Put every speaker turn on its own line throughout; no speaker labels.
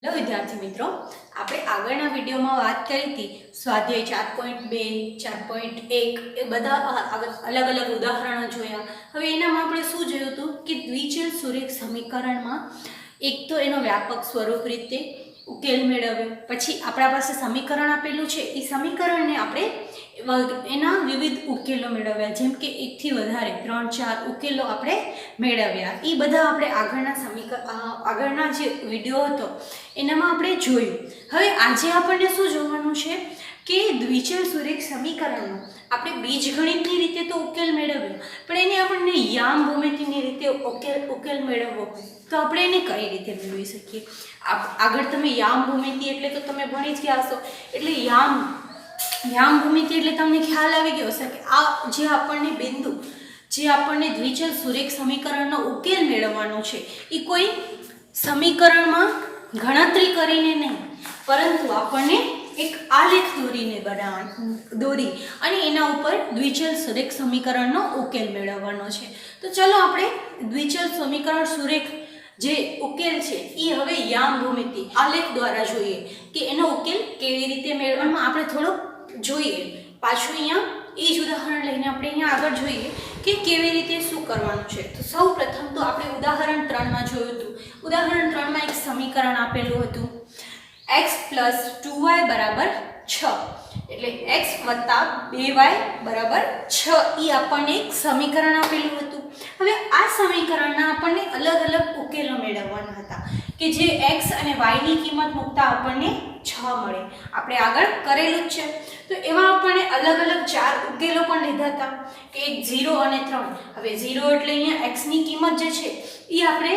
Hello વિદ્યાર્થી મિત્રો, આપણે આગળના વિડીયોમાં વાત કરી હતી સ્વાધ્યાય 4.2 4.1 એ બધા અલગ અલગ ઉદાહરણો જોયા. હવે એનામાં આપણે શું જોયું હતું કે દ્વિચલ સુરેખ સમીકરણમાં એક તો એનો વ્યાપક સ્વરૂપ રીતે ઉકેલ મેળવ્યો, પછી આપણા પાસે સમીકરણ આપેલું છે એ સમીકરણને આપણે એના વિવિધ ઉકેલો મેળવ્યા, જેમ કે એકથી વધારે 3-4 ઉકેલો આપણે મેળવ્યા. એ બધા આપણે આગળના જે વિડીયો હતો એનામાં આપણે જોયું. હવે આજે આપણને શું જોવાનું છે કે દ્વિચલ સુરેખ સમીકરણનો આપણે બીજગણિતની રીતે તો ઉકેલ મેળવ્યો, પણ એને આપણને યામ ભૂમિતિની રીતે ઉકેલ મેળવવો હોય તો આપણે એને કઈ રીતે મેળવી શકીએ. આગળ તમે યામ ભૂમિતિ એટલે તો તમે ભણી જ ગયા હશો, એટલે યામ ભૂમિતિ એટલે તમને ખ્યાલ આવી ગયો હશે કે આ જે આપણને બિંદુ જે આપણને દ્વિચલ સુરેખ સમીકરણનો ઉકેલ મેળવવાનો છે એ કોઈ સમીકરણમાં ગણતરી કરીને નહીં, પરંતુ આપણને એક આલેખ દોરી અને એના ઉપર દ્વિચલ સુરેખ સમીકરણનો ઉકેલ મેળવવાનો છે. તો ચલો આપણે દ્વિચલ સમીકરણ સુરેખ જે ઉકેલ છે એ હવે યામ ભૂમિતિ આલેખ દ્વારા જોઈએ કે એનો ઉકેલ કેવી રીતે મેળવવામાં આપણે થોડુંક જોઈએ. પાછું અહીંયા એ જ ઉદાહરણ લઈને આપણે અહીંયા આગળ જોઈએ કે કેવી રીતે શું કરવાનું છે. તો સૌ પ્રથમ તો આપણે ઉદાહરણ 3માં જોયું હતું. ઉદાહરણ 3માં એક સમીકરણ આપેલું હતું x + 2y = 6, એટલે x + 2y = 6 એ આપણને એક સમીકરણ આપેલું હતું. હવે આ સમીકરણના આપણને અલગ અલગ ઉકેલો મેળવવાના હતા કે જે x અને y ની કિંમત મૂકતા આપણને 6 મળે. આપણે આગળ કરેલું જ છે. તો એમાં આપણને અલગ અલગ 4 ઉકેલો પણ લીધા હતા કે એક 0 અને 3. હવે 0 એટલે અહીંયા x ની કિંમત જે છે એ આપણે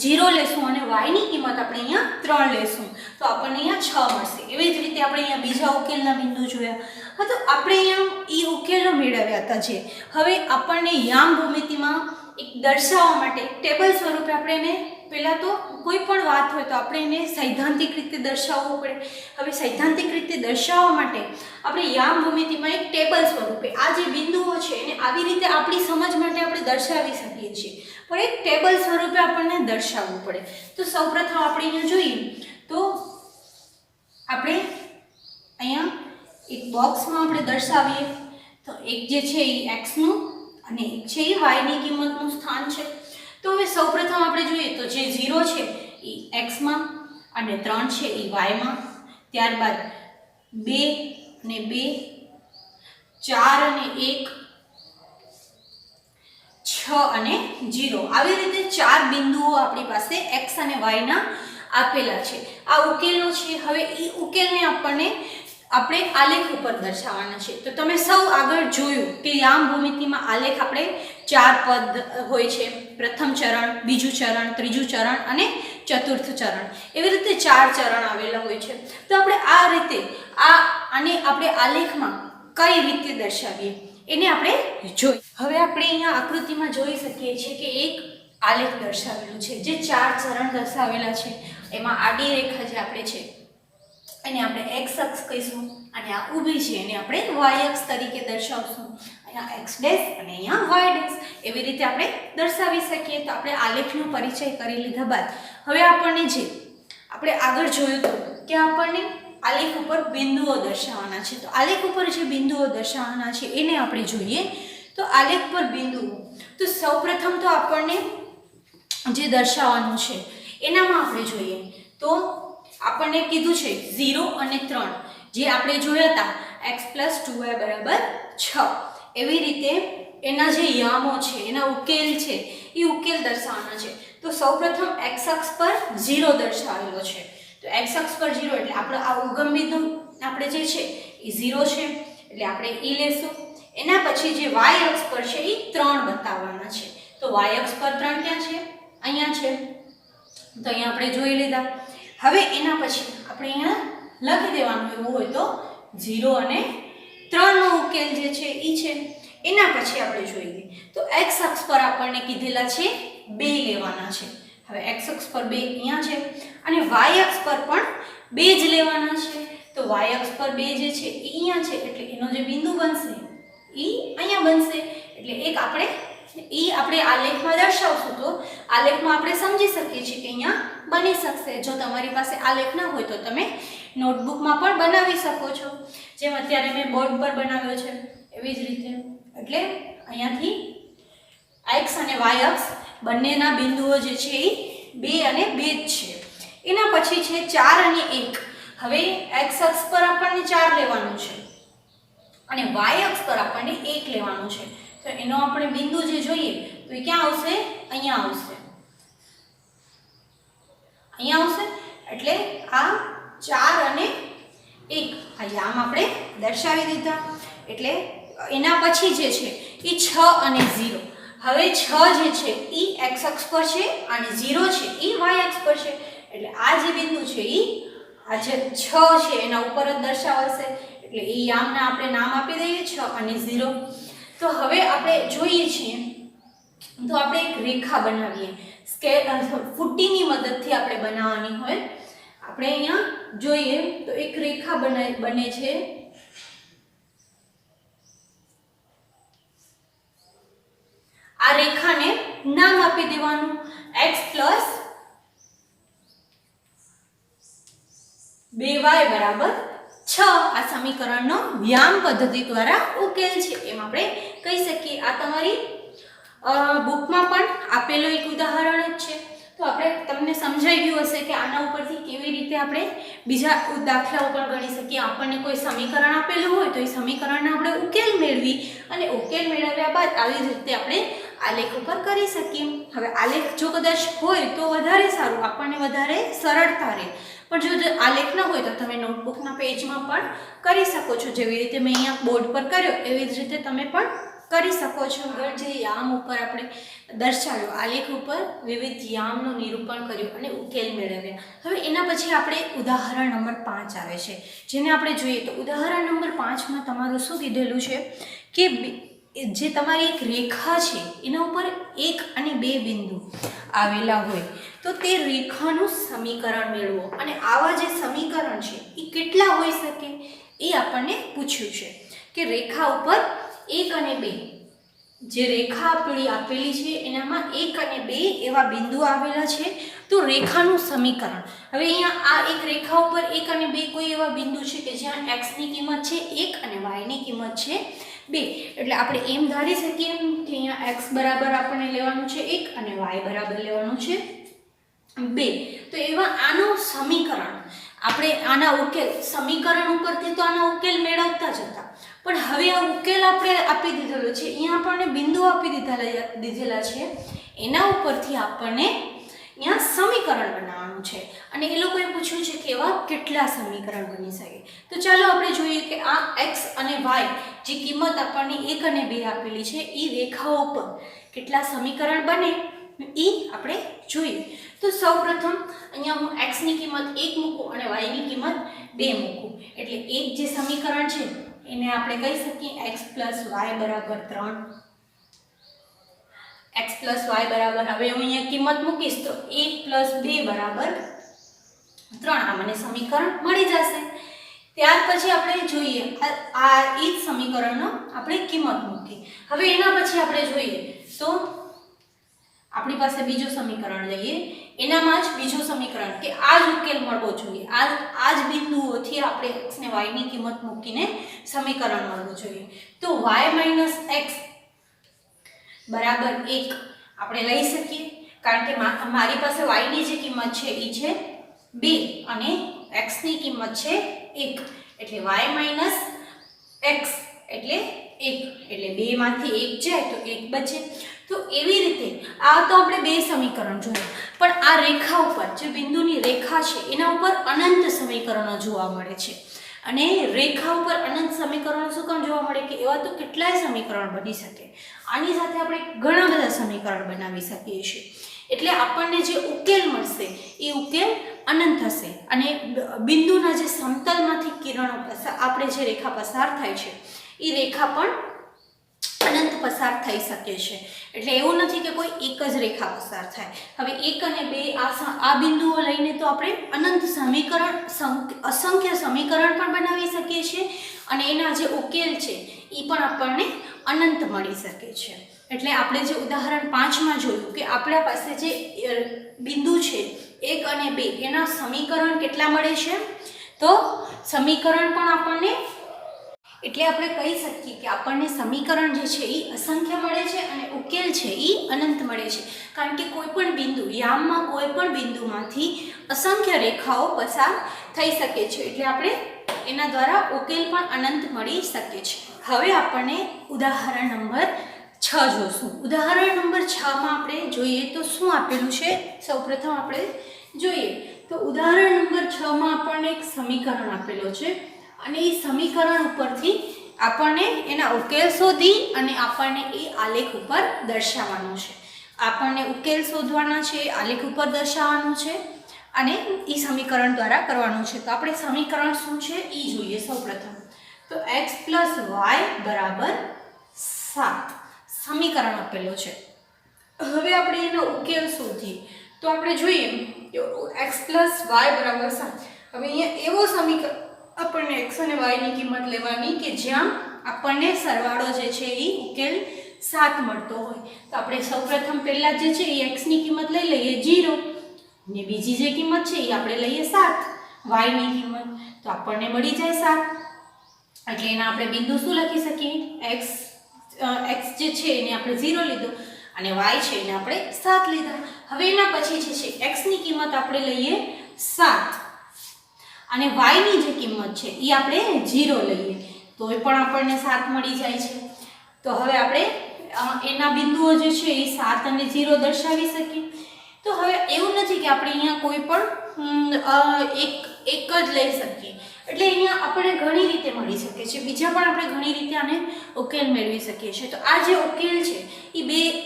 0 લેશું અને y ની કિંમત આપણે અહીંયા 3 લેશું, તો આપણને અહીંયા 6 મળશે. એવી જ રીતે આપણે અહીંયા બીજા ઉકેલના બિંદુ જોયા. હા, તો આપણે અહીંયા એ ઉકેલો મેળવ્યા હતા. જે હવે આપણને યામ ભૂમિતિમાં એક દર્શાવવા માટે ટેબલ સ્વરૂપે આપણે એને પહેલાં તો કોઈ પણ વાત હોય તો આપણે એને સૈદ્ધાંતિક રીતે દર્શાવવું પડે. હવે સૈદ્ધાંતિક રીતે દર્શાવવા માટે આપણે યામ ભૂમિતિમાં એક ટેબલ સ્વરૂપે આ જે બિંદુઓ છે એને આવી રીતે આપણી સમજ માટે આપણે દર્શાવી શકીએ છીએ, પણ એક ટેબલ સ્વરૂપે આપણને દર્શાવવું પડે. તો સૌપ્રથમ આપણે અહીંયા જોઈએ તો આપણે અહીંયા એક બોક્સમાં આપણે દર્શાવીએ તો એક જે છે એ x નું અને એક છે એ y ની કિંમતનું સ્થાન છે. તો હવે સૌપ્રથમ આપણે જોઈએ તો જે 0 છે એ x માં અને 3 છે એ y માં, ત્યારબાદ 2 અને 2, 4 અને 1, 6 અને 0, આવી રીતે 4 બિંદુઓ આપણી પાસે x અને y ના આપેલા છે. આ ઉકેલો છે. હવે એ ઉકેલને આપણે આલેખ ઉપર દર્શાવવાના છે. તો તમે સૌ આગળ જોયું કે યામ ભૂમિતિમાં આલેખ આપણે 4 પદ હોય છે. પ્રથમ ચરણ, બીજું ચરણ, ત્રીજું ચરણ અને ચતુર્થ ચરણ, એવી રીતે 4 ચરણ આવેલા હોય છે. તો આપણે આ રીતે આને આપણે આલેખમાં કઈ રીતે દર્શાવીએ એને આપણે જોઈએ. હવે આપણે અહીંયા આકૃતિમાં જોઈ શકીએ છીએ કે એક આલેખ દર્શાવેલું છે જે 4 ચરણ દર્શાવેલા છે. એમાં આડી રેખા જે આપણે છે એને આપણે x અક્ષ કહીશું અને આ ઊભી છે એને આપણે y અક્ષ તરીકે દર્શાવશું. અહીંયા x' અને અહીંયા y', એવી રીતે આપણે દર્શાવી શકીએ. તો આપણે આલેખનો પરિચય કરી લીધા બાદ હવે આપણને જે આપણે આગળ જોયું હતું કે આપણને આલેખ ઉપર બિંદુઓ દર્શાવવાના છે. તો આલેખ ઉપર જે બિંદુઓ દર્શાવવાના છે એને આપણે જોઈએ. તો આલેખ પર બિંદુઓ, તો સૌપ્રથમ તો આપણને જે દર્શાવવાનું છે એનામાં આપણે જોઈએ તો આપણને કીધું છે 0 અને 3 જે આપણે જોયા હતા x + 2y = 6. એવી રીતે એના જે યામો છે એના ઉકેલ છે એ ઉકેલ દર્શાવવાના છે. તો સૌપ્રથમ x અક્ષ પર 0 દર્શાવેલો છે. તો x અક્ષ પર 0 એટલે આપણો આ ઉગમ બિંદુ આપણે જે છે એ 0 છે એટલે આપણે એ લેશું. એના પછી જે y અક્ષ પર છે એ 3 બતાવવાના છે. તો y અક્ષ પર 3 ક્યાં છે? અહીંયા છે. તો અહીંયા આપણે જોઈ લીધા. હવે એના પછી આપણે અહીંયા લખી દેવાનું એવું હોય તો 0 અને 3 નો ઉકેલ જે છે એ છે. એના પછી આપણે જોઈએ તો x અક્ષ પર આપણને કીધેલા છે 2 લેવાના છે. હવે x અક્ષ પર 2 અહીંયા છે અને y અક્ષ પર પણ 2 જ લેવાના છે. તો y અક્ષ પર 2 જે છે એ અહીંયા છે એટલે એનો જે બિંદુ બનશે એ અહીંયા બનશે. એટલે એક આપણે એ આપણે આલેખમાં દર્શાવશું તો આલેખમાં આપણે સમજી શકીએ છીએ કે અહીંયા બની શકશે. જો તમારી પાસે આલેખ ના હોય તો તમે નોટબુકમાં પણ બનાવી શકો છો, જેમ અત્યારે મેં બોર્ડ પર બનાવ્યો છે એવી જ રીતે. એટલે અહીંયાથી એક્સ અને વાય અક્ષ બંનેના બિંદુઓ જે છે એ 2 અને 2 જ છે. એના પછી છે 4 અને 1. હવે એક્સ અક્ષ પર આપણને 4 લેવાનું છે અને વાય અક્ષ પર આપણને 1 લેવાનું છે. તો એનો આપણે બિંદુ જે જોઈએ તો એ ક્યાં આવશે? અહીંયા આવશે. અહીંયા આવશે. એટલે આ 4 અને 1 આ યામ આપણે દર્શાવી દીધા. એટલે એના પછી જે છે એ 6 અને 0. હવે 6 જે છે એ એક્સ અક્ષ પર છે અને 0 છે એ વાય અક્ષ પર છે. એટલે આ જે બિંદુ છે એ આ જે 6 છે એના ઉપર જ દર્શાવાશે. એટલે એ યામને આપણે નામ આપી દઈએ 6 અને 0. તો હવે આપણે જોઈએ છીએ તો આપણે એક રેખા બનાવીએ. ફૂટીની મદદથી આપણે બનાવવાની હોય. આપણે અહીંયા જોઈએ તો એક રેખા બને છે. આ રેખાને નામ આપી દેવાનું x + 2y = 6. આ સમીકરણનો વ્યામ પદ્ધતિ દ્વારા ઉકેલ છે એમ આપણે કહી શકીએ. આ તમારી બુકમાં પણ આપેલું એક ઉદાહરણ જ છે. તો આપણે તમને સમજાઈ ગયું હશે કે આના ઉપરથી કેવી રીતે આપણે બીજા દાખલાઓ પણ ગણી શકીએ. આપણને કોઈ સમીકરણ આપેલું હોય તો એ સમીકરણનો આપણે ઉકેલ મેળવી અને ઉકેલ મેળવ્યા બાદ આવી રીતે આપણે આલેખ ઉપર કરી શકીએ. હવે આલેખ જો કદાચ હોય તો વધારે સારું, આપણને વધારે સરળતા રહે. પણ જો આલેખ ન હોય તો તમે નોટબુકના પેજમાં પણ કરી શકો છો. જેવી રીતે મેં અહીંયા બોર્ડ પર કર્યો એવી જ રીતે તમે પણ કરી શકો છો. જે યામ ઉપર આપણે દર્શાવ્યો, આલેખ ઉપર વિવિધ યામનું નિરૂપણ કર્યું અને ઉકેલ મેળવ્યા. હવે એના પછી આપણે ઉદાહરણ નંબર 5 આવે છે, જેને આપણે જોઈએ તો ઉદાહરણ નંબર 5માં તમારું શું કીધેલું છે કે જે તમારી એક રેખા છે એના ઉપર 1 અને 2 બિંદુ આવેલા હોય તો તે રેખાનું સમીકરણ મેળવો. અને આવા જે સમીકરણ છે એ કેટલા હોઈ શકે એ આપણને પૂછ્યું છે કે રેખા ઉપર 1 અને 2 જે રેખા આપેલી છે એનામાં 1 અને 2 એવા બિંદુ આવેલા છે તો રેખાનું સમીકરણ. હવે અહીંયા આ એક રેખા ઉપર 1 અને 2 કોઈ એવા બિંદુ છે કે જ્યાં x ની કિંમત છે 1 અને y ની કિંમત છે 2. એટલે આપણે એમ ધારી શકીએ કે અહીંયા x બરાબર આપણને લેવાનું છે 1 અને y બરાબર લેવાનું છે 2. તો એવા આનું સમીકરણ આપણે આના ઉકેલ સમીકરણ ઉપરથી તો આના ઉકેલ મેળવતા જ હતા, પણ હવે આ ઉકેલ આપણે આપી દીધેલો છે. અહીંયા આપણને બિંદુ આપી દીધેલા છે, એના ઉપરથી આપણને અહીંયા સમીકરણ બનાવવાનું છે અને એ લોકોએ પૂછ્યું છે કે એવા કેટલા સમીકરણ બની શકે. તો ચાલો આપણે જોઈએ કે આ x અને y જે કિંમત આપણને 1 અને 2 આપેલી છે એ રેખાઓ પર કેટલા સમીકરણ બને એ આપણે જોઈએ. તો સૌપ્રથમ અહીંયા હું x ની કિંમત 1 મૂકું અને y ની કિંમત 2 મૂકું. એટલે એક જે સમીકરણ છે એને આપણે કહી શકીએ x + y = 3. x + y બરાબર, હવે હું અહીંયા કિંમત મૂકીશ તો 1 + 2 = 3. આ મને સમીકરણ મળી જશે. ત્યાર પછી આપણે જોઈએ આ એ જ સમીકરણનો આપણે કિંમત મૂકી. હવે એના પછી આપણે જોઈએ તો આપણી પાસે બીજું સમીકરણ લઈએ. એનામાં જ બીજું સમીકરણ કે આ જ ઉકેલ મળવો જોઈએ. આ જ બિંદુઓથી આપણે x ને y ની કિંમત મૂકીને સમીકરણ મળવું જોઈએ. તો y - x બરાબર 1 આપણે લઈ શકીએ, કારણ કે મારી પાસે y ની જે કિંમત છે એ છે 2 અને x ની કિંમત છે 1. એટલે y - x એટલે 1. એટલે 2 માંથી 1 જાય તો 1 બચે. તો એવી રીતે આ તો આપણે 2 સમીકરણ જોયા, પણ આ રેખા ઉપર જે બિંદુની રેખા છે એના ઉપર અનંત સમીકરણો જોવા મળે છે. અને રેખા ઉપર અનંત સમીકરણો શું કામ જોવા મળે કે એવા તો કેટલાય સમીકરણ બની શકે. આની સાથે આપણે ઘણા બધા સમીકરણ બનાવી શકીએ છીએ. એટલે આપણને જે ઉકેલ મળશે એ ઉકેલ અનંત હશે અને બિંદુના જે સમતલમાંથી કિરણો આપણે જે રેખા પસાર થાય છે એ રેખા પણ અનંત પસાર થઈ શકે છે. એટલે એવું નથી કે કોઈ એક જ રેખા પસાર થાય. હવે 1 અને 2 આ બિંદુઓ લઈને તો આપણે અનંત સમીકરણ અસંખ્ય સમીકરણ પણ બનાવી શકીએ છીએ અને એના જે ઉકેલ છે એ પણ આપણને અનંત મળી શકે છે. એટલે આપણે જે ઉદાહરણ 5 માં જોયું કે આપણા પાસે જે બિંદુ છે 1 અને 2 એના સમીકરણ કેટલા મળે છે, તો સમીકરણ પણ આપણને, એટલે આપણે કહી શકીએ કે આપણને સમીકરણ જે છે એ અસંખ્ય મળે છે અને ઉકેલ છે એ અનંત મળે છે, કારણ કે કોઈ પણ બિંદુ યામમાં કોઈ પણ બિંદુમાંથી અસંખ્ય રેખાઓ પસાર થઈ શકે છે, એટલે આપણે એના દ્વારા ઉકેલ પણ અનંત મળી શકે છે. હવે આપણને ઉદાહરણ નંબર 6 જોશું. ઉદાહરણ નંબર 6 માં આપણે જોઈએ તો શું આપેલું છે, સૌપ્રથમ આપણે જોઈએ તો ઉદાહરણ નંબર 6 માં આપણને એક સમીકરણ આપેલો છે અને એ સમીકરણ ઉપરથી આપણને એના ઉકેલ શોધી અને આપણને એ આલેખ ઉપર દર્શાવવાનો છે. આપણને ઉકેલ શોધવાના છે, આલેખ ઉપર દર્શાવવાનું છે અને એ સમીકરણ દ્વારા કરવાનું છે. તો આપણે સમીકરણ શું છે એ જોઈએ. સૌપ્રથમ તો x + y = 7 સમીકરણ આપેલો છે. હવે આપણે એનો ઉકેલ શોધીએ તો આપણે જોઈએ કે x + y = 7. હવે અહીંયા એવો સમીકરણ આપણને x અને y ની કિંમત લેવાની કે જ્યાં આપણને સરવાળો જે છે એ ઉકેલ 7 મળતો હોય. તો આપણે સૌપ્રથમ પહેલા જે છે એ x ની કિંમત લઈ લઈએ 0 ને બીજી જે કિંમત છે એ આપણે લઈએ 7 y ની કિંમત, તો આપણને મળી જાય 7. એટલે એના આપણે બિંદુ શું લખી શકીએ, x જે છે એને આપણે 0 લીધો અને y છે એને આપણે 7 લીધા. હવે એના પછી જે છે x ની કિંમત આપણે લઈએ 7 અને y ની જે કિંમત છે એ આપણે 0 લઈએ તો પણ આપણને 7 મળી જાય છે. તો હવે આપણે એના બિંદુઓ જે છે એ 7 અને 0 દર્શાવી શકીએ. તો હવે એવું નથી કે આપણે અહીંયા કોઈ પણ એક જ લઈ શકીએ, એટલે અહીંયા આપણે ઘણી રીતે મળી શકે છે, બીજા પણ આપણે ઘણી રીતે આને ઉકેલ મેળવી શકીએ છીએ. તો આ જે ઉકેલ છે એ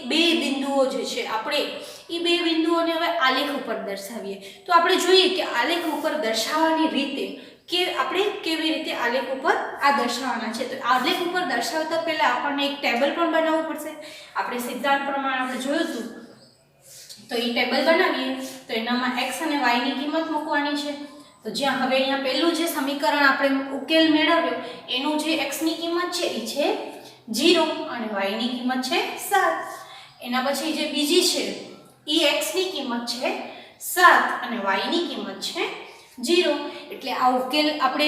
બે બિંદુઓ જે છે આપણે એ બે બિંદુઓને હવે આલેખ ઉપર દર્શાવીએ. તો આપણે જોઈએ કે આલેખ ઉપર દર્શાવવાની રીતે કે આપણે કેવી રીતે આલેખ ઉપર આ દર્શાવવાના છે. તો આલેખ ઉપર દર્શાવતા પહેલા આપણને એક ટેબલ પણ બનાવવું પડશે. આપણે સિદ્ધાંત પ્રમાણે આપણે જોયું હતું, તો એ ટેબલ બનાવીએ તો એનામાં x અને y ની કિંમત મૂકવાની છે. તો જ્યાં હવે અહીંયા પહેલું જે સમીકરણ આપણે ઉકેલ મેળવ્યો એનું જે x ની કિંમત છે એ છે 0 અને y ની કિંમત છે 7. એના પછી જે બીજી છે એ x ની કિંમત છે 7 અને y ની કિંમત છે 0. એટલે આ ઉકેલ આપણે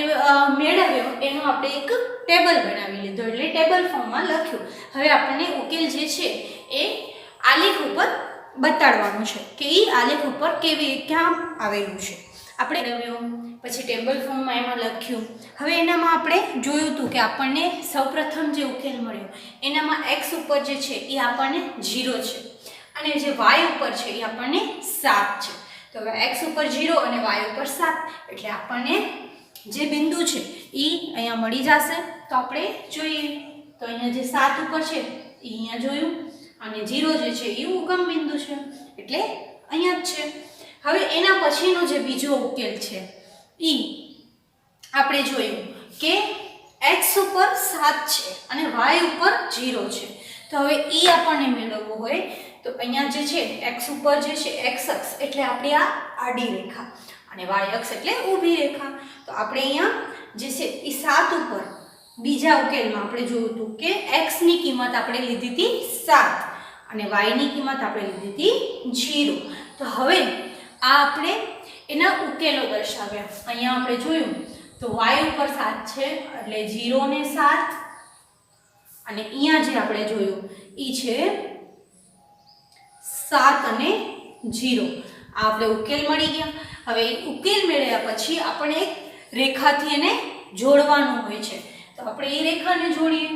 મેળવ્યો એનો આપણે એક ટેબલ બનાવી લીધો, એટલે ટેબલ ફોર્મમાં લખ્યું. હવે આપણને ઉકેલ જે છે એ આલેખ ઉપર બતાડવાનું છે કે એ આલેખ ઉપર ક્યાં આવેલું છે. આપણે મેળવ્યો પછી ટેબલ ફોર્મમાં એમાં લખ્યું. હવે એનામાં આપણે જોયું હતું કે આપણને સૌપ્રથમ જે ઉકેલ મળ્યો એનામાં x ઉપર જે છે એ આપણને 0 છે અને જે y ઉપર છે એ આપણને 7 છે. તો હવે x ઉપર 0 અને y ઉપર 7 એટલે આપણને જે બિંદુ છે એ અહીંયા મળી જશે. તો આપણે જોઈએ તો અહીંયા જે 7 ઉપર છે એ અહીંયા જોયું અને 0 જે છે એ ઉગમ બિંદુ છે એટલે અહીંયા જ છે. હવે એના પછીનો જે બીજો ઉકેલ છે એ આપણે જોયું કે x ઉપર 7 છે અને y ઉપર 0 છે. તો હવે એ આપણને મેળવવો હોય તો અહીંયા જે છે x ઉપર જે છે x અક્ષ એટલે આપણી આ આડી રેખા અને y અક્ષ એટલે ઊભી રેખા. તો આપણે અહીંયા જે છે એ 7 ઉપર બીજા ઉકેલમાં આપણે જોયું હતું કે x ની કિંમત આપણે લીધી હતી 7 અને y ની કિંમત આપણે લીધી હતી 0. તો હવે આ આપણે એના ઉકેલો દર્શાવ્યા. અહીંયા આપણે જોયું તો y ઉપર 7 છે એટલે 0 ને 7 અને અહીંયા જે આપણે જોયું એ છે 7 અને 0. આ આપણે ઉકેલ મળી ગયા. હવે ઉકેલ મેળવ્યા પછી આપણે એક રેખાથી એને જોડવાનું હોય છે. તો આપણે એ રેખાને જોડીએ.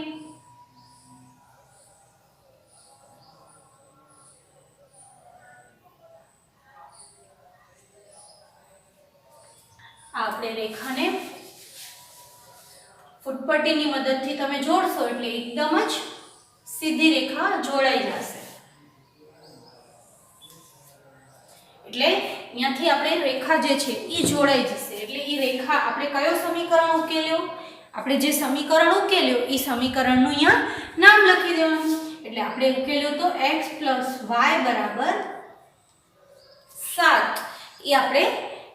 આપણે રેખાને ફૂટપટ્ટીની મદદથી તમે જોડશો એટલે એકદમ જ સીધી રેખા જોડાઈ જશે. એટલે અહીંયાથી આપણે રેખા જે છે એ જોડાઈ જશે. એટલે એ રેખા આપણે કયો સમીકરણ ઉકેલ્યો, આપણે જે સમીકરણ ઉકેલ્યો એ સમીકરણનું અહીંયા નામ લખી દેવાનું. એટલે આપણે ઉકેલ્યો તો x + y = 7. એ આપણે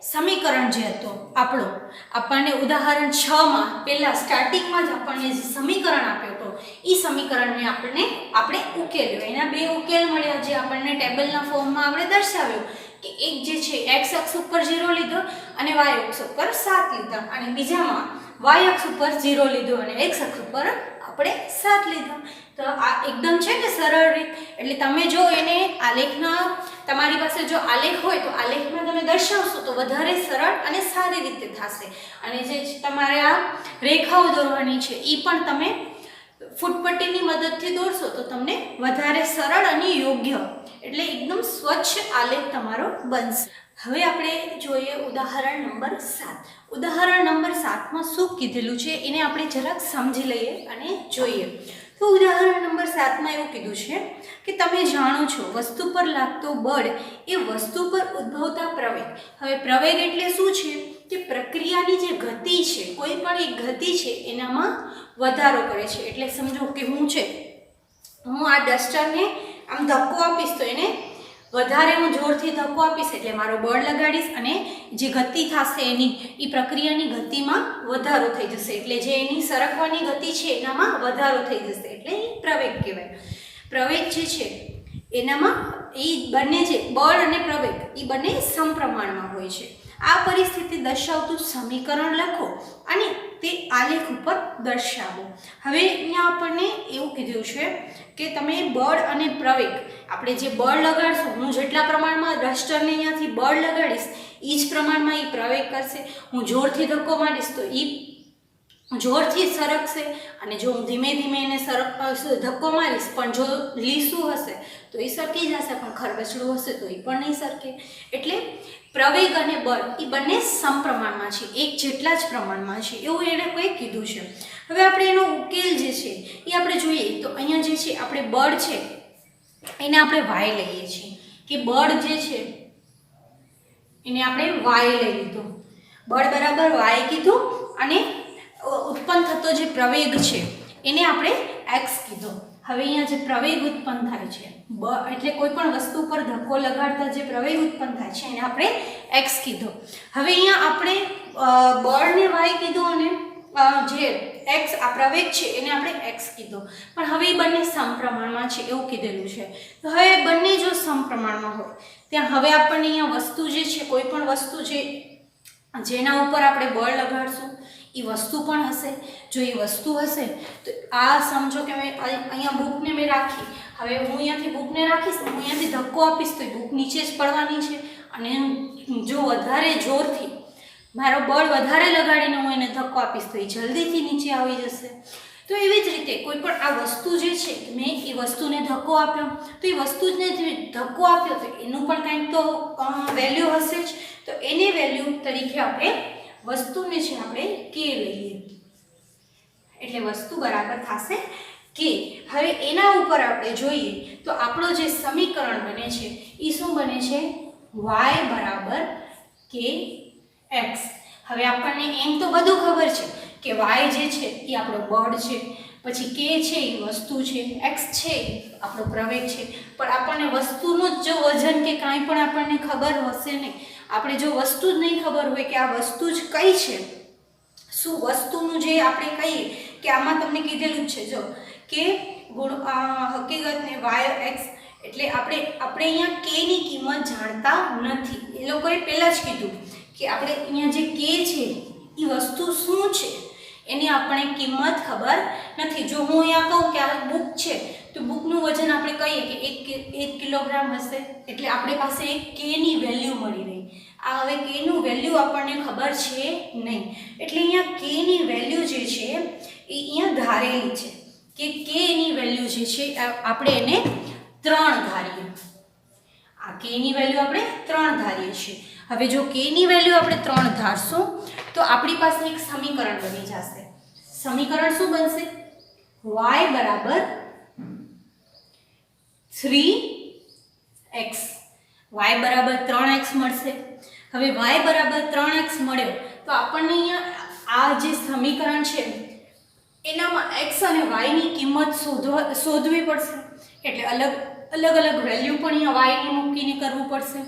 સમીકરણ જે હતો આપણને ઉદાહરણ 6 માં પહેલા સ્ટાર્ટિંગમાં જ આપણને જે સમીકરણ આપ્યો હતો એ સમીકરણને આપણે ઉકેલ્યો. એના બે ઉકેલ મળ્યા જે આપણને ટેબલના ફોર્મમાં આપણે દર્શાવ્યો કે એક જે છે x અક્ષ ઉપર 0 લીધો અને y અક્ષ ઉપર 7 લીધા, અને બીજામાં y અક્ષ ઉપર 0 લીધો અને x અક્ષ ઉપર આપણે 7 લીધા. તો આ એકદમ છે ને સરળ રીત. એટલે તમે જો એને આલેખના, તમારી પાસે જો આલેખ હોય તો આલેખમાં તમે દર્શાવશો તો વધારે સરળ અને સારી રીતે થશે. અને જે તમારે આ રેખાઓ દોરવાની છે એ પણ તમે ફૂટપટ્ટીની મદદથી દોરશો તો તમને વધારે સરળ અને યોગ્ય, એટલે એકદમ સ્વચ્છ આલેખ તમારો બનશે. હવે આપણે જોઈએ ઉદાહરણ નંબર 7. ઉદાહરણ નંબર 7માં શું કીધેલું છે એને આપણે જરાક સમજી લઈએ અને જોઈએ. તો ઉદાહરણ નંબર 7માં એવું કીધું છે કે તમે જાણો છો વસ્તુ પર લાગતો બળ એ વસ્તુ પર ઉદ્ભવતા પ્રવેગ. હવે પ્રવેગ એટલે શું છે કે પ્રક્રિયાની જે ગતિ છે, કોઈ પણ એક ગતિ છે એનામાં વધારો કરે છે. એટલે સમજો કે હું આ ડસ્ટરને આમ ધક્કો આપીશ તો એને વધારે હું જોરથી ધક્કો આપીશ એટલે મારો બળ લગાડીશ અને જે ગતિ થશે એની એ પ્રક્રિયાની ગતિમાં વધારો થઈ જશે. એટલે જે એની સરકવાની ગતિ છે એનામાં વધારો થઈ જશે એટલે એ પ્રવેગ કહેવાય. પ્રવેગ જે છે એનામાં એ બંને જે બળ અને પ્રવેગ એ બંને સમપ્રમાણમાં હોય છે. આ પરિસ્થિતિ દર્શાવતું સમીકરણ લખો અને તે આલેખ ઉપર દર્શાવો. હવે અહીંયા આપણને એવું કીધું છે કે તમે બળ અને પ્રવેગ, આપણે જે બળ લગાડશું, હું જેટલા પ્રમાણમાં ડસ્ટરને અહીંયાથી બળ લગાડીશ એ જ પ્રમાણમાં એ પ્રવેગ કરશે. હું જોરથી ધક્કો મારીશ તો એ જોરથી સરકશે, અને જો હું ધીમે ધીમે એને ધક્કો મારીશ પણ જો લીસું હશે તો એ સરકી જશે, પણ ખરબચડું હશે તો એ પણ નહીં સરકે. એટલે પ્રવેગ અને બળ એ બંને સમપ્રમાણમાં છે, એક જેટલા જ પ્રમાણમાં છે એવું એણે કોઈ કીધું છે. હવે આપણે એનો ઉકેલ જે છે એ આપણે જોઈએ તો અહીંયા જે છે આપણે બળ છે એને આપણે y લઈએ છીએ કે બળ જે છે એને આપણે y લઈ લીધું. બળ બરાબર y કીધું અને ઉત્પન્ન થતો જે પ્રવેગ છે એને આપણે x કીધો. હવે અહીંયા જે પ્રવેગ ઉત્પન્ન થાય છે એટલે કોઈ પણ વસ્તુ પર ધક્કો લગાડતા જે પ્રવેગ ઉત્પન્ન થાય છે એને આપણે x કીધો. હવે અહીંયા આપણે બળને y કીધો અને જે x આ પ્રવેગ છે એને આપણે x કીધો. પણ હવે એ બંને સમપ્રમાણમાં છે એવું કીધેલું છે. તો હવે બંને જો સમપ્રમાણમાં હોય ત્યાં હવે આપણને અહીંયા વસ્તુ જે છે, કોઈ પણ વસ્તુ જેના ઉપર આપણે બળ લગાડશું એ વસ્તુ પણ હશે. જો એ વસ્તુ હશે તો આ સમજો કે અહીંયા બુકને મેં રાખી, હવે હું અહીંયાથી બુકને રાખીશ, હું અહીંયાથી ધક્કો આપીશ તો એ બુક નીચે જ પડવાની છે. અને જો વધારે જોરથી મારો બળ વધારે લગાડીને હું એને ધક્કો આપીશ તો એ જલ્દીથી નીચે આવી જશે. તો એવી જ રીતે કોઈ પણ આ વસ્તુ જે છે મેં એ વસ્તુને ધક્કો આપ્યો તો એ વસ્તુને જે ધક્કો આપ્યો તો એનું પણ કંઈક તો વેલ્યુ હશે જ. તો એની વેલ્યુ તરીકે આપણે વસ્તુને છે આપણે k લઈએ એટલે વસ્તુ બરાબર થશે k. હવે એના ઉપર આપણે જોઈએ તો આપણો જે સમીકરણ બને છે એ શું બને છે? y બરાબર kx. હવે આપણને એમ તો બધું ખબર છે કે y જે છે એ આપણો બળ છે, પછી k છે એ વસ્તુ છે, x છે એ આપણો પ્રવેગ છે, પણ આપણને વસ્તુનું જ જો વજન કે કાંઈ પણ આપણને ખબર હશે નહીં. આપણે જો વસ્તુ જ નહીં ખબર હોય કે આ વસ્તુ જ કઈ છે, શું વસ્તુનું જે આપણે કહીએ કે આમાં તમને કીધેલું જ છે જો કે હકીકતને y x એટલે આપણે અહીંયા k ની કિંમત જાણતા નથી. એ લોકોએ પહેલાં જ કીધું કે આપણે અહીંયા જે k છે એ વસ્તુ શું છે એની આપણે કિંમત ખબર નથી. જો હું અહીંયા કહું કે આ બુક છે તો બુકનું વજન આપણે કહીએ કે 1 કિલોગ્રામ હશે એટલે આપણી પાસે એક k ની વેલ્યુ મળી રહી. આ હવે k નું વેલ્યુ આપણને ખબર છે નહીં એટલે અહીંયા k ની વેલ્યુ જે છે એ અહીંયા ધારેલી છે કે k ની વેલ્યુ જે છે આપણે એને 3 ધારીએ. આ k ની વેલ્યુ આપણે 3 ધારીએ છીએ. હવે જો k ની વેલ્યુ આપણે 3 ધારશું તો આપણી પાસે એક સમીકરણ બની જશે. સમીકરણ શું બનશે? y બરાબર 3x. y બરાબર 3x મળશે. હવે y બરાબર 3x મળ્યો તો આપણને અહીંયા આ જે સમીકરણ છે એનામાં x અને y ની કિંમત શોધવી પડશે. એટલે અલગ અલગ વેલ્યુ પણ અહીંયા y ની મૂકીને કરવું પડશે.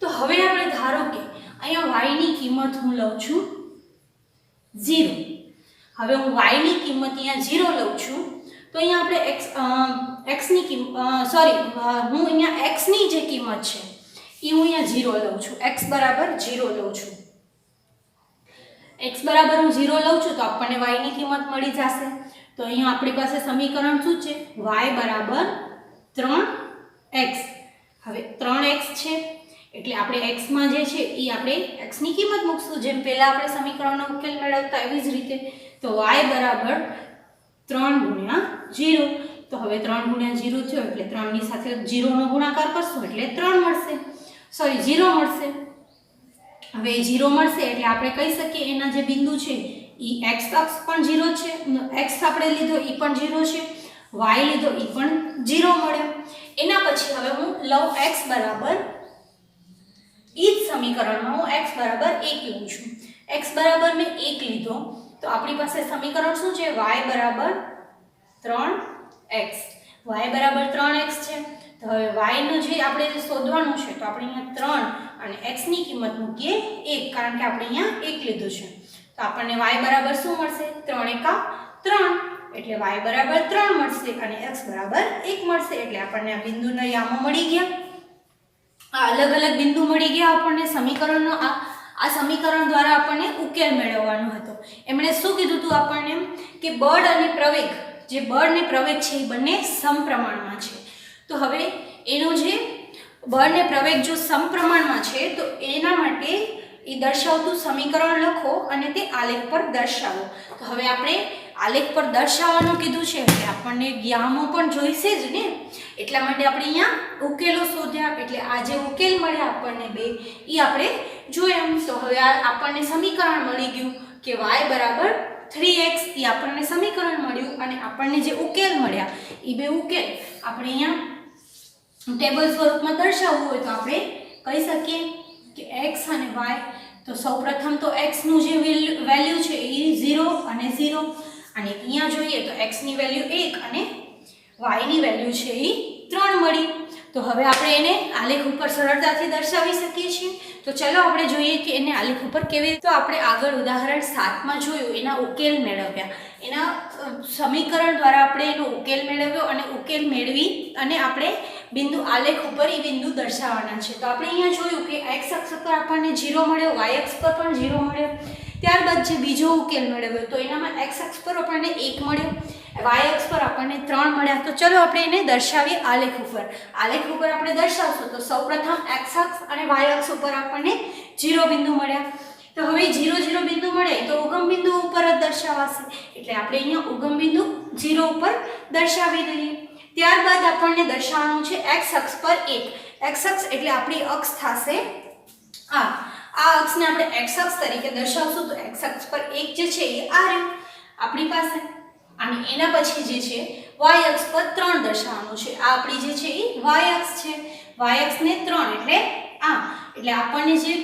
તો હવે આપણે ધારો કે અહીંયા y ની કિંમત હું લઉં છું 0. હવે હું y ની કિંમત અહીંયા 0 લઉં છું તો તો અહીંયા આપણે એક્સની કિંમત હું અહીંયા એક્સની જે કિંમત છે એ હું અહીંયા 0 લઉં છું. એક્સ બરાબર 0 લઉં છું. એક્સ બરાબર હું 0 લઉં છું તો આપણને y ની કિંમત મળી જશે. તો અહીંયા આપણી પાસે સમીકરણ શું છે? y બરાબર 3x. હવે 3x છે એટલે આપણે x માં જે છે એ આપણે x ની કિંમત મૂકશું, જેમ પહેલા આપણે સમીકરણનો ઉકેલ મેળવતા એવી જ રીતે. તો y બરાબર 3 ગુણ્યા 0. તો હવે 3 ગુણ્યા 0 થયો એટલે 3 ની સાથે 0 નો ગુણાકાર કરશું એટલે 3 મળશે, 0 મળશે. હવે 0 મળશે એટલે આપણે કહી શકીએ એના જે બિંદુ છે એ x અક્ષ પણ 0 છે, x આપણે લીધો એ પણ 0 છે, y લીધો એ પણ 0 મળ્યો. એના પછી હવે હું લઉં x બરાબર, ઈ જ સમીકરણમાં હું x બરાબર 1 લઉં છું. x બરાબર મેં 1 લીધો તો આપણી પાસે સમીકરણ શું છે? y બરાબર 3x. y બરાબર 3x છે. તો હવે y નું જે આપણે શોધવાનું છે તો આપણે અહીંયા 3 અને x ની કિંમત મૂકીએ 1, કારણ કે આપણે અહીંયા 1 લીધું છે. તો આપણને y બરાબર શું મળશે? 3 એકા 3 એટલે y બરાબર 3 મળશે અને x બરાબર 1 મળશે. એટલે આપણને આ બિંદુના યામો મળી ગયા, આ અલગ અલગ બિંદુ મળી ગયા આપણને. સમીકરણનો આ સમીકરણ દ્વારા આપણને ઉકેલ મેળવવાનો હતો. એમણે શું કીધું હતું આપણને કે બળ અને પ્રવેગ, જે બળ ને પ્રવેગ છે એ બંને સમપ્રમાણમાં છે. તો હવે એનો જે બળ ને પ્રવેગ જો સમપ્રમાણમાં છે તો એના માટે એ દર્શાવતું સમીકરણ લખો અને તે આલેખ પર દર્શાવો. તો હવે આપણે આલેખ પર દર્શાવવાનું કીધું છે એટલે આપણને યામો પણ જોઈશે જ ને, એટલા માટે આપણે અહીંયા ઉકેલો શોધ્યા. એટલે આ જે ઉકેલ મળ્યા આપણને બે એ આપણે જોયા. તો હવે આપણને સમીકરણ મળી ગયું કે y બરાબર 3x એ આપણને સમીકરણ મળ્યું અને આપણને જે ઉકેલ મળ્યા એ બે ઉકેલ આપણે અહીંયા ટેબલ સ્વરૂપમાં દર્શાવવું હોય તો આપણે કહી શકીએ કે x અને y. તો સૌપ્રથમ તો x નું જે વેલ્યુ છે એ 0 અને 0, અને અહીંયા જોઈએ તો x ની વેલ્યુ 1 અને y ની વેલ્યુ છે એ 3 મળી. તો હવે આપણે એને આલેખ ઉપર સરળતાથી દર્શાવી શકીએ છીએ. તો ચલો આપણે જોઈએ કે એને આલેખ ઉપર કેવી રીતે. તો આપણે આગળ ઉદાહરણ 7 માં જોયું, એના ઉકેલ મેળવ્યા, એના સમીકરણ દ્વારા આપણે એનો ઉકેલ મેળવ્યો અને ઉકેલ મેળવી અને આપણે બિંદુ આલેખ ઉપર એ બિંદુ દર્શાવવાના છે. તો આપણે અહીંયા જોયું કે x અક્ષ પર આપણને 0 મળ્યો, y અક્ષ પર પણ 0 મળ્યો. ત્યારબાદ જે બીજો ઉકેલ મેળવ્યો તો એનામાં x અક્ષ પર આપણને 1 મળ્યો, y અક્ષ પર આપણને 3 મળ્યા. તો ચલો આપણે એને દર્શાવીએ આલેખ ઉપર. આલેખ ઉપર આપણે દર્શાવશું તો સૌપ્રથમ x અક્ષ અને y અક્ષ ઉપર આપણને 0 બિંદુ મળ્યા. તો હવે 0 0 બિંદુ મળે તો ઉગમ બિંદુ ઉપર જ દર્શાવાશે એટલે આપણે અહીંયા ઉગમ બિંદુ 0 ઉપર દર્શાવી દઈએ. ત્યારબાદ આપણને દર્શાવવાનું છે x અક્ષ પર 1. x અક્ષ એટલે આપણી અક્ષ થશે આ અક્ષને આપણે x અક્ષ તરીકે દર્શાવશું. તો x અક્ષ પર 1 જે છે એ આ રહ્યું આપણી પાસે, અને એના પછી જે છે y અક્ષ પર 3 દર્શાવવાનું છે. આ આપણી જે છે એ y અક્ષ છે, y અક્ષને 3 એટલે આ, એટલે આપણને જે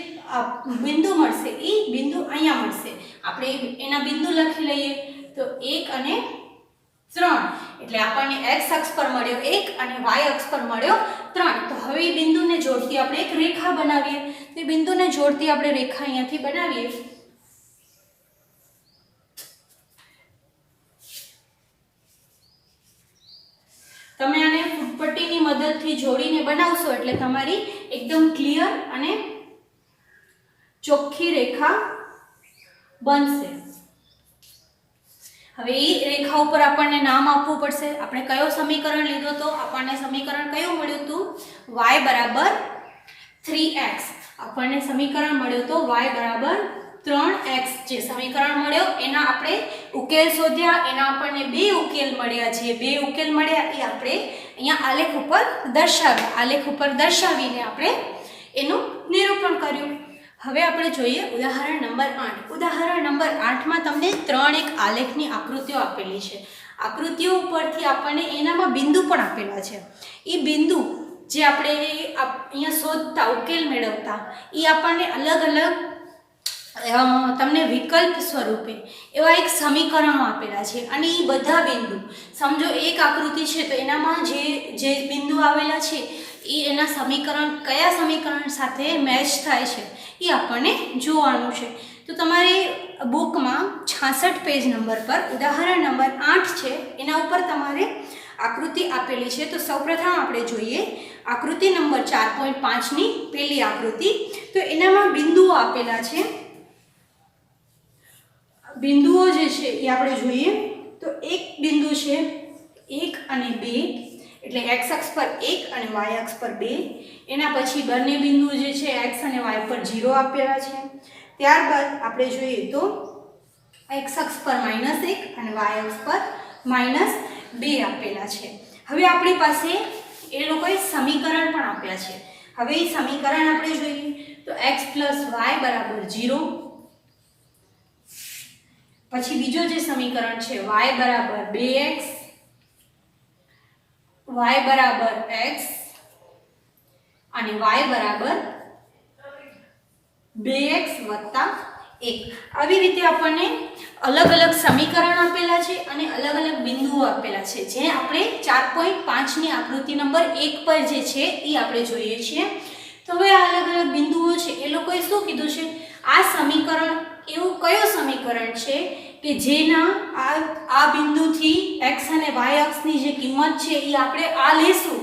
બિંદુ મળશે એ બિંદુ અહીંયા મળશે. આપણે એના બિંદુ લખી લઈએ તો 1 અને 3 એટલે આપણને x અક્ષ પર મળ્યો 1 અને y અક્ષ પર મળ્યો 3. તો હવે એ બિંદુને જોડતી આપણે એક રેખા બનાવીએ. તો એ બિંદુને જોડતી આપણે રેખા અહીંયાથી બનાવીએ. તમે આને ફૂટપટ્ટીની મદદથી જોડીને બનાવશો એટલે તમારી એકદમ ક્લિયર અને ચોખ્ખી રેખા બનશે. હવે એ રેખા ઉપર આપણને નામ આપવું પડશે. આપણે કયો સમીકરણ લીધો તો આપણને સમીકરણ કયું મળ્યું હતું? y બરાબર 3x. આપણને સમીકરણ મળ્યું તો y બરાબર 3x. જે સમીકરણ મળ્યો એના આપણે ઉકેલ શોધ્યા, એના આપણને બે ઉકેલ મળ્યા છે. બે ઉકેલ મળ્યા એ આપણે અહીંયા આલેખ ઉપર દર્શાવ્યા. આલેખ ઉપર દર્શાવીને આપણે એનું નિરૂપણ કર્યું. હવે આપણે જોઈએ ઉદાહરણ નંબર 8. ઉદાહરણ નંબર 8 માં તમને 3 એક આલેખની આકૃતિઓ આપેલી છે. આકૃતિઓ ઉપરથી આપણને એનામાં બિંદુ પણ આપેલા છે. એ બિંદુ જે આપણે અહીંયા શોધતા ઉકેલ મેળવતા એ આપણને અલગ અલગ તમને વિકલ્પ સ્વરૂપે એવા એક સમીકરણો આપેલા છે. અને એ બધા બિંદુ સમજો એક આકૃતિ છે તો એનામાં જે બિંદુ આવેલા છે એ એના સમીકરણ કયા સમીકરણ સાથે મેચ થાય છે એ આપણને જોવાનું છે. તો તમારી બુકમાં 66 પેજ નંબર પર ઉદાહરણ નંબર 8 છે, એના ઉપર તમારે આકૃતિ આપેલી છે. તો સૌપ્રથમ આપણે જોઈએ આકૃતિ નંબર 4.5ની પહેલી આકૃતિ. તો એનામાં બિંદુઓ આપેલા છે. બિંદુઓ જે છે એ આપણે જોઈએ તો એક બિંદુ છે 1 અને 2, એટલે x અક્ષ પર 1 અને y અક્ષ પર 2. એના પછી બંને બિંદુ જે છે x અને y પર 0 આપેલા છે. ત્યારબાદ આપણે જોઈએ તો x અક્ષ પર -1 અને y અક્ષ પર -2 આપેલા છે. હવે આપણી પાસે એ લોકોએ સમીકરણ પણ આપ્યા છે. હવે એ સમીકરણ આપણે જોઈએ તો x y 0. પછી બીજો જે સમીકરણ છે y 2x, y x અને y 2x + 1. આવી રીતે આપણને અલગ અલગ સમીકરણ આપેલા છે અને અલગ અલગ બિંદુઓ આપેલા છે, જે આપણે 4.5ની આકૃતિ નંબર 1 પર જે છે એ આપણે જોઈએ છીએ. તો હવે આ અલગ અલગ બિંદુઓ છે એ લોકોએ શું કીધું છે, આ સમીકરણ એવું કયું સમીકરણ છે કે જેના આ બિંદુથી x અને y અક્ષની જે કિંમત છે એ આપણે આ લેશું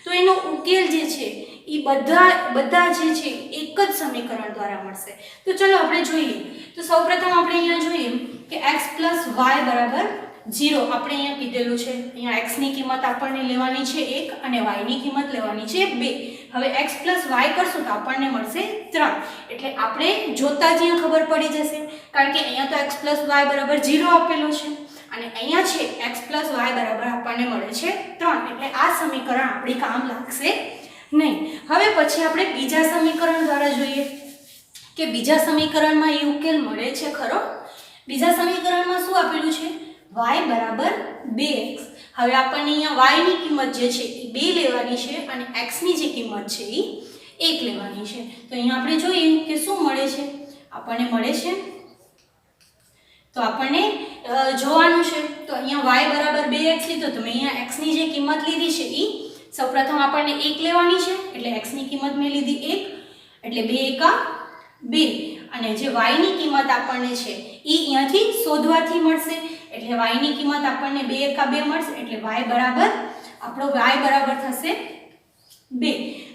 તો એનો ઉકેલ જે છે એ બધા જે છે એક જ સમીકરણ દ્વારા મળશે. તો ચલો આપણે જોઈએ. તો સૌપ્રથમ આપણે અહીંયા જોઈએ કે x + y 0 આપણે અહીંયા કીધેલું છે. અહીંયા x ની કિંમત આપણને લેવાની છે 1 અને y ની કિંમત લેવાની છે 2. હવે x + y કરશું તો આપણને મળશે 3. એટલે આપણે જોતા જ અહીંયા ખબર પડી જશે, કારણ કે અહીંયા તો x + y 0 આપેલો છે અને અહીંયા છે x + y આપણને મળે છે 3. એટલે આ સમીકરણ આપણી કામ લાગશે નહીં. હવે પછી આપણે બીજા સમીકરણ દ્વારા જોઈએ કે બીજા સમીકરણમાં એ ઉકેલ મળે છે ખરો. બીજા સમીકરણમાં શું આપેલું છે, y 2x. હવે આપણને અહીંયા y ની કિંમત જે છે એ 2 લેવાની છે અને x ની જે કિંમત છે એ 1 લેવાની છે. તો અહીંયા આપણે જોઈએ કે શું મળે છે, આપણને મળે છે તો આપણને જોવાનું છે. તો અહીંયા y 2x લીધો તો મેં અહીંયા x ની જે કિંમત લીધી છે એ સૌપ્રથમ આપણને 1 લેવાની છે, એટલે x ની કિંમત મેં લીધી 1, એટલે 2 × 2. અને જે y ની કિંમત આપણને છે એ અહીંયાથી શોધવાથી મળશે, એટલે y ની કિંમત આપણને 2 × 2 મળશે, એટલે આપણો y થશે 2.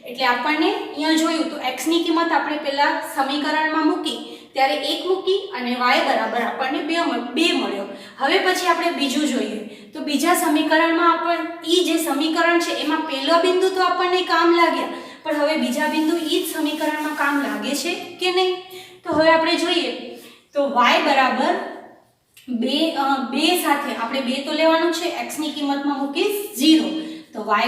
એટલે આપણને અહીંયા જોયું તો x ની કિંમત આપણે પહેલા સમીકરણમાં મૂકી ત્યારે 1 મૂકી અને y આપણને 2 મળ્યો. હવે પછી આપણે બીજું જોઈએ તો બીજા સમીકરણમાં આપણને જે સમીકરણ છે એમાં પહેલો બિંદુ તો આપણને કામ લાગ્યા, પણ હવે બીજા બિંદુ એ જ સમીકરણમાં કામ લાગે છે કે નહીં. તો હવે આપણે જોઈએ તો y 2 સાથે આપણે 2 તો લેવાનું છે, x ની કિંમતમાં મૂકીશ 0. તો y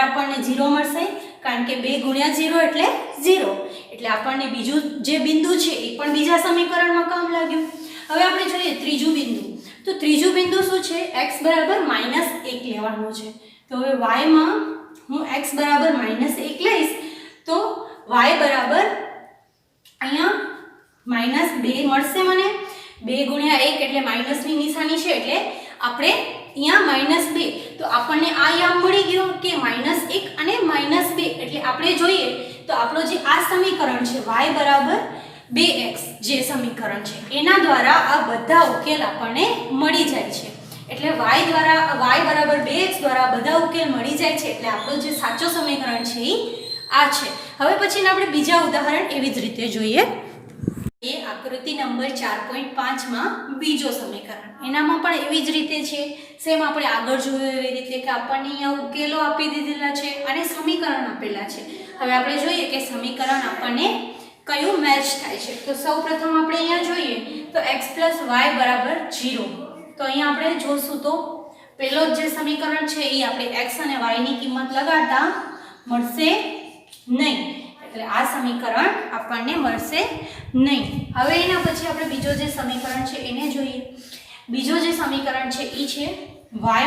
આપણને 0 મળશે, કારણ કે 2 × 0 એટલે 0. એટલે આપણને બીજું જે બિંદુ છે એ પણ બીજા સમીકરણમાં કામ લાગ્યું. હવે આપણે જોઈએ ત્રીજું બિંદુ. તો ત્રીજું બિંદુ શું છે, x -1 લેવાનું છે. તો હવે y માં હું x -1 લઈશ તો y અહીંયા -2 મળશે મને. 2 × 1 એટલે માઈનસની નિશાની છે, એટલે આપણે અહીંયા -2. તો આપણને આ યામ મળી ગયો કે -1 અને -2. એટલે આપણે જોઈએ તો આપણો જે આ સમીકરણ છે y 2x જે સમીકરણ છે એના દ્વારા આ બધા ઉકેલ આપણને મળી જાય છે. એટલે y 2x દ્વારા બધા ઉકેલ મળી જાય છે. એટલે આપણો જે સાચો સમીકરણ છે એ આ છે. હવે પછીના આપણે બીજા ઉદાહરણ એવી જ રીતે જોઈએ. એ આકૃતિ નંબર 4.5માં બીજો સમીકરણ, એનામાં પણ એવી જ રીતે છે. સેમ આપણે આગળ જોયું એવી રીતે કે આપણને અહીંયા ઉકેલો આપી દીધેલા છે અને સમીકરણ આપેલા છે. હવે આપણે જોઈએ કે સમીકરણ આપણને કયું મેચ થાય છે. તો સૌપ્રથમ આપણે અહીંયા જોઈએ તો x + y 0. તો અહીંયા આપણે જોશું તો પહેલો જે સમીકરણ છે એ આપણે x અને y ની કિંમત લગાડતા મળશે નહીં, એટલે આ સમીકરણ આપણને મળશે નહીં. હવે એના પછી આપણે બીજો જે સમીકરણ છે એને જોઈએ. બીજો જે સમીકરણ છે એ છે y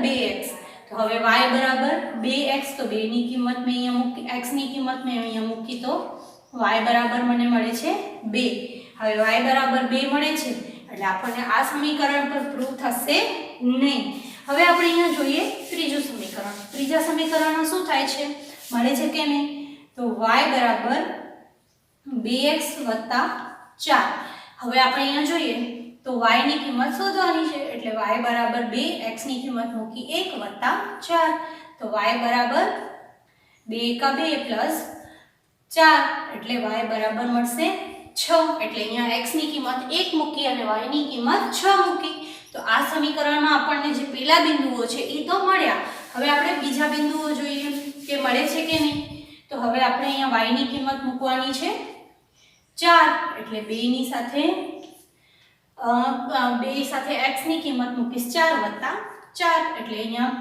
2x. તો હવે y 2x, તો 2 ની કિંમત મેં અહીંયા મૂકી, x ની કિંમત મેં અહીંયા મૂકી, તો y મને મળે છે 2. હવે y 2 મળે છે એટલે આપણને આ સમીકરણ પર પ્રૂવ થશે નહીં. હવે આપણે અહીંયા જોઈએ ત્રીજું સમીકરણ. ત્રીજા સમીકરણમાં શું થાય છે, મળે છે કે નહીં, તો y 2x વત્તા 4. હવે આપણે અહીંયા જોઈએ તો y ની કિંમત શોધવાની છે એટલે y બરાબર 2, x ની કિંમત મૂકી 1 વત્તા 4. તો y બરાબર 2 એકા 2 પ્લસ 4 એટલે y બરાબર મળશે 6. એટલે અહીંયા x ની કિંમત 1 મૂકી અને y ની કિંમત 6 મૂકી. તો આ સમીકરણમાં આપણને જે પેલા બિંદુઓ છે એ તો મળ્યા. હવે આપણે બીજા બિંદુઓ જોઈએ કે મળે છે કે નહીં. તો હવે આપણે અહીંયા y ની કિંમત મૂકવાની છે 4 એટલે 2 ની સાથે x ની કિંમત મૂકીશ 4 વત્તા 4 એટલે અહીંયા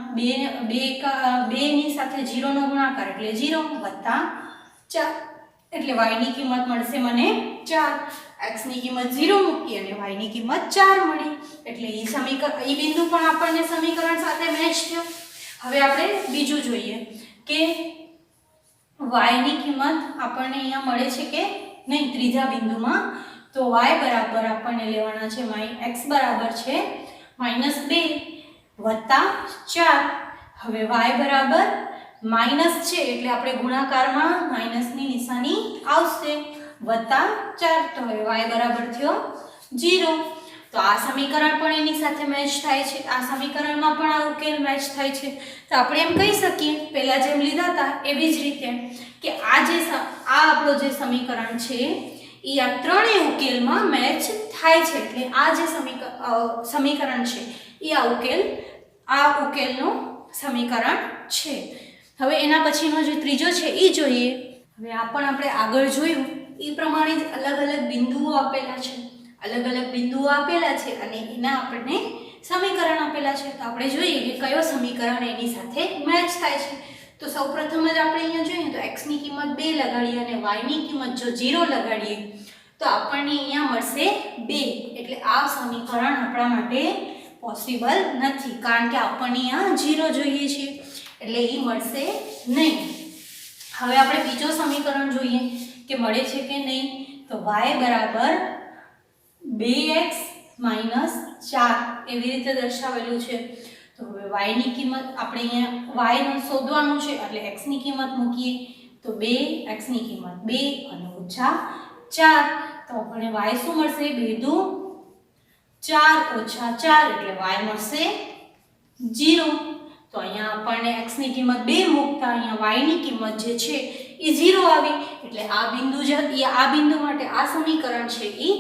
2 ની સાથે 0 નો ગુણાકાર એટલે 0 વત્તા 4 એટલે y ની કિંમત મળશે મને 4. x ની કિંમત 0 મૂકી અને y ની કિંમત 4 મળી. એટલે એ બિંદુ પણ આપણને સમીકરણ સાથે મેચ થયો. હવે આપણે બીજું જોઈએ કે y ની કિંમત આપણને અહીંયા મળે છે કે નહીં ત્રીજા બિંદુમાં. તો y બરાબર આપણને લેવાના છે x બરાબર છે -2 વત્તા 4. હવે y બરાબર માઈનસ છે એટલે આપણે ગુણાકારમાં માઈનસની નિશાની આવશે વત્તા 4. તો હવે y બરાબર થયો 0. તો આ સમીકરણ પણ એની સાથે મેચ થાય છે. આ સમીકરણમાં પણ આ ઉકેલ મેચ થાય છે. તો આપણે એમ કહી શકીએ પહેલા જેમ લીધા હતા એવી જ રીતે કે આ આપણો જે સમીકરણ છે એ આ ત્રણેય ઉકેલમાં મેચ થાય છે. એટલે આ જે સમીકરણ છે એ આ ઉકેલનું સમીકરણ છે. હવે એના પછીનો જે ત્રીજો છે એ જોઈએ. હવે આ પણ આપણે આગળ જોયું એ પ્રમાણે જ અલગ અલગ બિંદુઓ આપેલા છે. અલગ અલગ બિંદુઓ આપેલા છે અને એના આપણને સમીકરણ આપેલા છે. તો આપણે જોઈએ કે કયો સમીકરણ એની સાથે મેચ થાય છે. તો સૌપ્રથમ જ આપણે અહીંયા જોઈએ તો x ની કિંમત 2 લગાડીએ અને y ની કિંમત જો 0 લગાડીએ તો આપણને અહીંયા મળશે 2. એટલે આ સમીકરણ આપણા માટે પોસિબલ નથી કારણ કે આપણને અહીંયા 0 જોઈએ છે એટલે એ મળશે નહીં. હવે આપણે બીજો સમીકરણ જોઈએ કે મળે છે કે નહીં. તો y બરાબર 2x - 4 એવી રીતે દર્શાવેલું છે. તો હવે y ની કિંમત આપણે અહીંયા y નો શોધવાનું છે એટલે x ની કિંમત મૂકીએ તો 2 x ની કિંમત 2 અને ઓછા 4. તો આપણે y શું મળશે 2 દુ 4 ઓછા 4 એટલે y મળશે 0. તો અહીંયા આપણને x ની કિંમત 2 મૂકતા અહીંયા y ની કિંમત જે છે એ 0 આવી. એટલે આ બિંદુ માટે આ સમીકરણ છે એ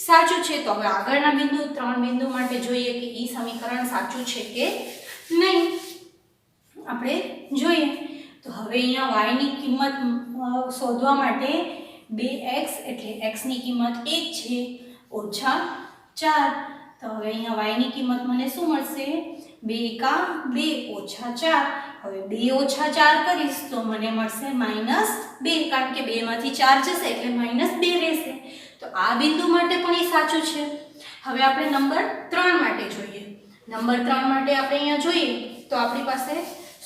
સાચું છે. તો હવે આગળના ત્રણ બિંદુ માટે જોઈએ કે એ સમીકરણ સાચું છે કે નહીં. આપણે જોઈએ તો હવે અહીંયા y ની કિંમત શોધવા માટે 2x એટલે x ની કિંમત 1 છે ઓછા 4. તો હવે અહીંયા y ની કિંમત મને શું મળશે 2 એકા 2 ઓછા 4. હવે 2 ઓછા 4 કરીશ તો મને મળશે -2 કારણ કે 2 માંથી 4 જશે એટલે -2 રહેશે. તો આ બિંદુ માટે પણ એ સાચું છે. હવે આપણે નંબર 3 માટે જોઈએ. નંબર 3 માટે આપણે અહીંયા જોઈએ તો આપણી પાસે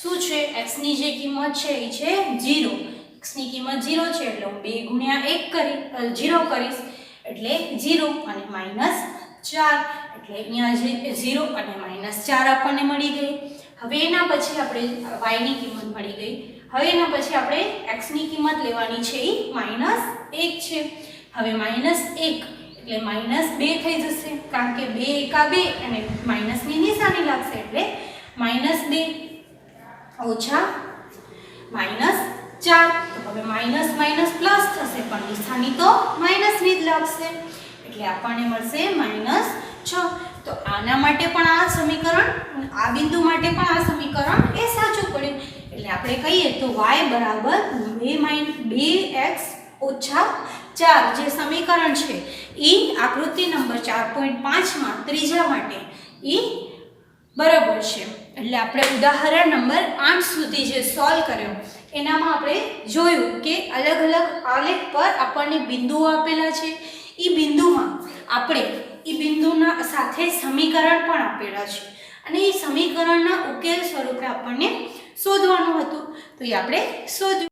શું છે x ની જે કિંમત છે એ છે 0. x ની કિંમત 0 છે એટલે હું 2 ગુણ્યા 1 0 કરીશ એટલે 0 અને -4 એટલે અહીંયા જે 0 અને -4 આપણને મળી ગઈ. હવે એના પછી આપણે y ની કિંમત મળી ગઈ. હવે એના પછી આપણે x ની કિંમત લેવાની છે એ -1 છે. હવે -1 એટલે -2 થઈ જશે કારણ કે 2 એકા 2 અને માઈનસની નિશાની લાગશે એટલે -2 ઓછા -4. તો હવે માઈનસ માઈનસ પ્લસ થશે પણ નિશાની તો માઈનસની જ લાગશે એટલે આપણને મળશે -6. તો આના માટે પણ આ સમીકરણ આ બિંદુ માટે પણ આ સમીકરણ એ સાચું પડ્યું. એટલે આપણે કહીએ તો y બરાબર 2x ઓછા 4 જે સમીકરણ છે એ આકૃતિ નંબર 4.5 માં ત્રીજા માટે એ બરાબર છે. એટલે આપણે ઉદાહરણ નંબર 8 સુધી જે સોલ્વ કર્યો એનામાં આપણે જોયું કે અલગ અલગ આલેખ પર આપણને બિંદુઓ આપેલા છે. એ બિંદુમાં આપણે એ બિંદુના સાથે સમીકરણ પણ આપેલા છે અને એ સમીકરણના ઉકેલ સ્વરૂપે આપણને શોધવાનું હતું તો એ આપણે શોધ્યું.